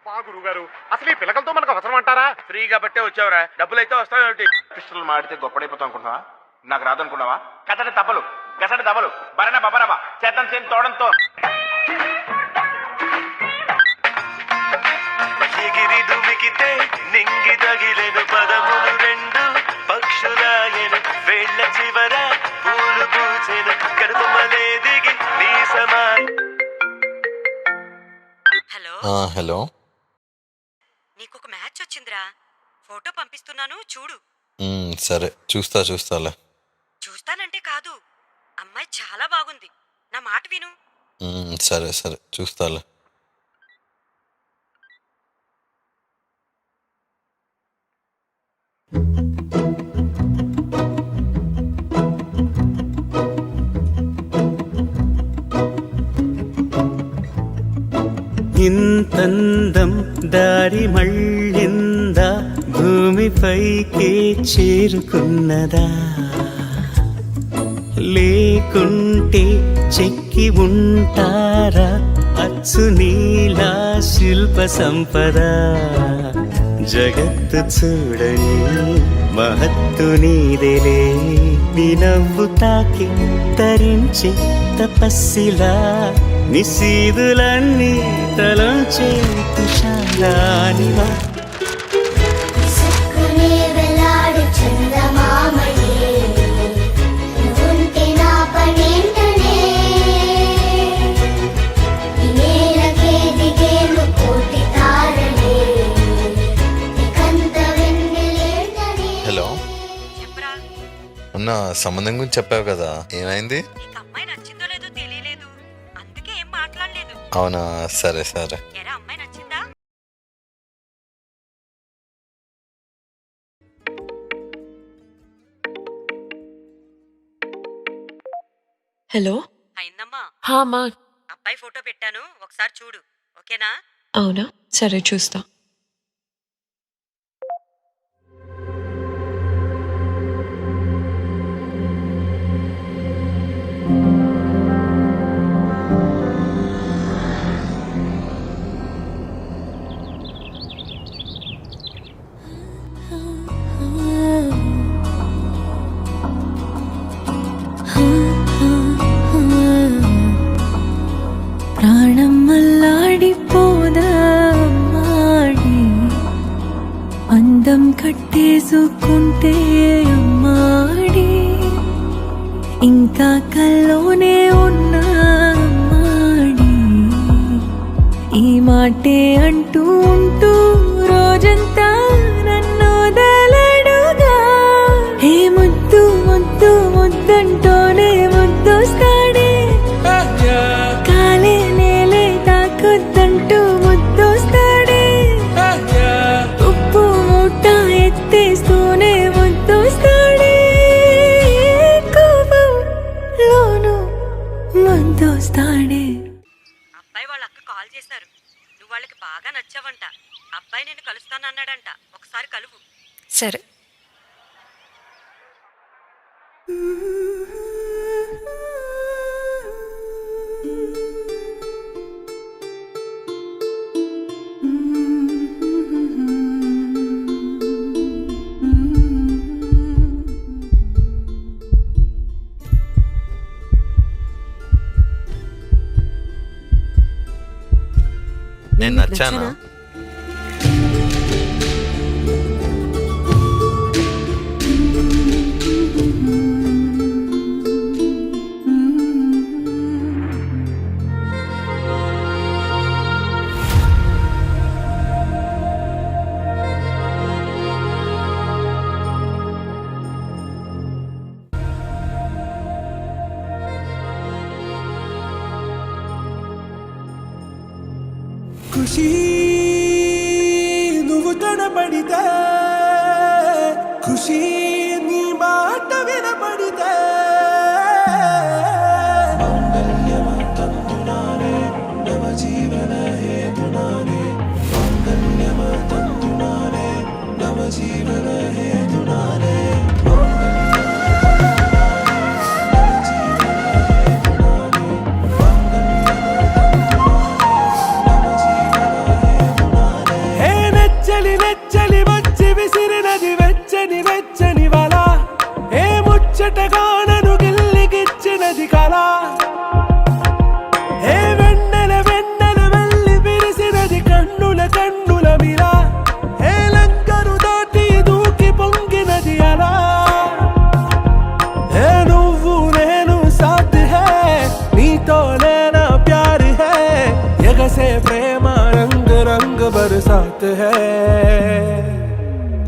అబ్బా గురుగారు, అసలు ఈ పిల్లకలతో మనకు అవసరం అంటారా? ఫ్రీగా బట్టే వచ్చావురా, డబ్బులు అయితే వస్తావేమిటి? పిస్టల్ మాడితే గొప్పడైపోతాం అనుకుంటున్నావా? నాకు రాదనుకున్నావా? కథడి తప్పలు గసడి దబలు బరణ బబరబ చేతం చేని తోడంతో ఎగిరి దుమికితే నింగి తగిలెను పదములు రెండు పక్షులాయను వేళ్ళ చివర పూలు పూచెను కడుపుమలే దిగి నీ సమా. Hello hello. నీకొక మ్యాచ్ వచ్చిందిరా, ఫోటో పంపిస్తున్నాను చూడు. సరే చూస్తాలే. చూస్తానంటే కాదు, అమ్మాయి చాలా బాగుంది, నా మాట విను. సరే చూస్తాలే. ఇంతందం దారి మళ్ళిందా, భూమిపైకే చేరుకున్నదా, లేకుంటే చెక్కి ఉంటారా అచ్చు నీలా శిల్ప సంపద. జగత్తు చూడని మహత్తు నీదేలే, నీ నవ్వు తాకి తరించి తపస్సిలా నిశీదులన్నీ తలంచే తుషారానివా. హలో చెప్పరా, మొన్న సంబంధం గురించి చెప్పావు కదా, ఏమైంది? నీకు అమ్మాయి నచ్చిందో లేదో తెలియలేదు, అందుకే ఏం మాట్లాడలేదు. అవునా, సరే. ఎరా, అమ్మాయి నచ్చిందా? హలో. అయిందమ్మా, హా అమ్మా. అబ్బాయి ఫోటో పెట్టాను, ఒకసారి చూడు, ఓకేనా? అవునా, సరే చూస్తా. ప్రాణం మల్లాడిపోదా అమ్మాడి, అందం కట్టేసుకుంటే అమ్మాడి, ఇంకా కల్లోనే ఉన్నా అమ్మాడి, ఈ మాటే అంటూ ఉంటూ రోజంతా నన్ను దలడుగా. హే ముద్దు ముద్దు ముద్దంటోనే ముద్దొస్తాడే, కాలే నేలే తాకొద్దంటూ ముద్దొస్తాడే, ఉప్పు మూట ఎత్తేస్తూనే ముద్దొస్తాడే, కోపంలోను ముద్దొస్తాడే. అబ్బాయి వాళ్ళ అక్క కాల్ చేశారు, నువ్వు వాళ్ళకి బాగా నచ్చావంట, అబ్బాయి నేను కలుస్తానన్నాడంట, ఒకసారి కలువు. సరే. నేను నచ్చానా? ఖుషి నువ్వు కనబడితే, ఖుషి నీ మాట వినబడితే, నవ జీవన హేతునానే, నవ జీవన హేతునానే. విసిరినది వెచ్చని వెచ్చని వల ఏ ముచ్చటగా నన్ను గిల్లిగిచ్చినది కళ ఏ వెన్నెల వెన్నెల వెళ్ళి విరిసినది కన్నుల కన్నుల మిలా ఏ లంకరు దాటి దూకి పొంగినది అలా ఏ నువ్వు నేను సాథ్ హై నీతోనే నా ప్యార్ హై ఎగసే ప్రేమ రంగ్ రంగ్ బరసాత్ హై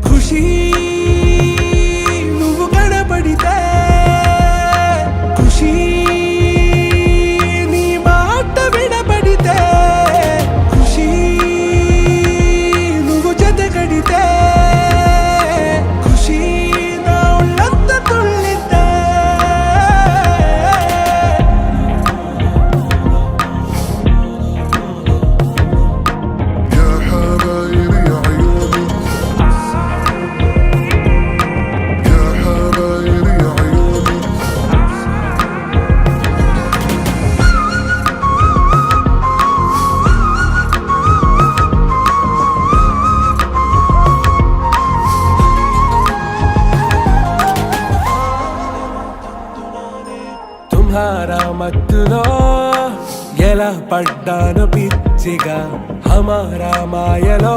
ఖుషీ నువ్వు కనపడితే ఖుషీ నీ మాట వినపడితే ఖుషీ నువ్వు జత కడితే ఖుషీ నా ఒళ్ళంత తుళ్ళితే يا حبايبي يا عيوني يا حبايبي يا عيوني తుమ్హారా మత్తులో ఎలా పడ్డాను పిచ్చిగా హమారా మాయలో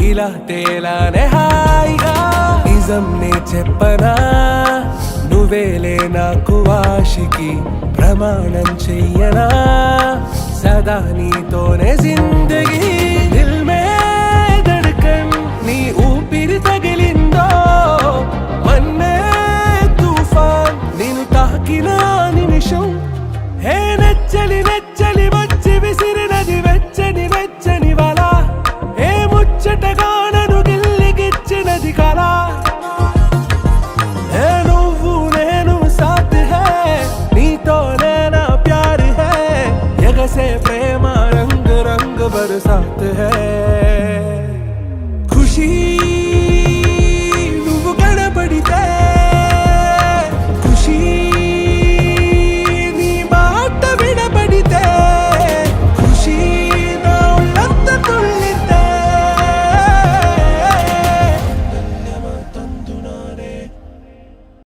ఇలా తేలానే హాయిగా నిజం నే చెప్పనా నువ్వేలే నాకు ఆశికి ప్రమాణం చెయ్యనా సదా నీతోనే జిందగీ దిల్ మే ధడ్కన్ నీ ఊపిరి తగిలిందో మన్నే తుఫాన్ నేను తాకిన నిమిషం హే నెచ్చలి నెచ్చలి వచ్చి విసిరినది వెచ్చని వెచ్చని వల ఏ ముచ్చటగా నన్ను గిల్లిగిచ్చినది కళ ఏ నువ్వు నేను సాథ్ హై నీతోనే నా ప్యార్ హై ఎగసే ప్రేమ రంగ్ రంగ్ బరసాత్ హై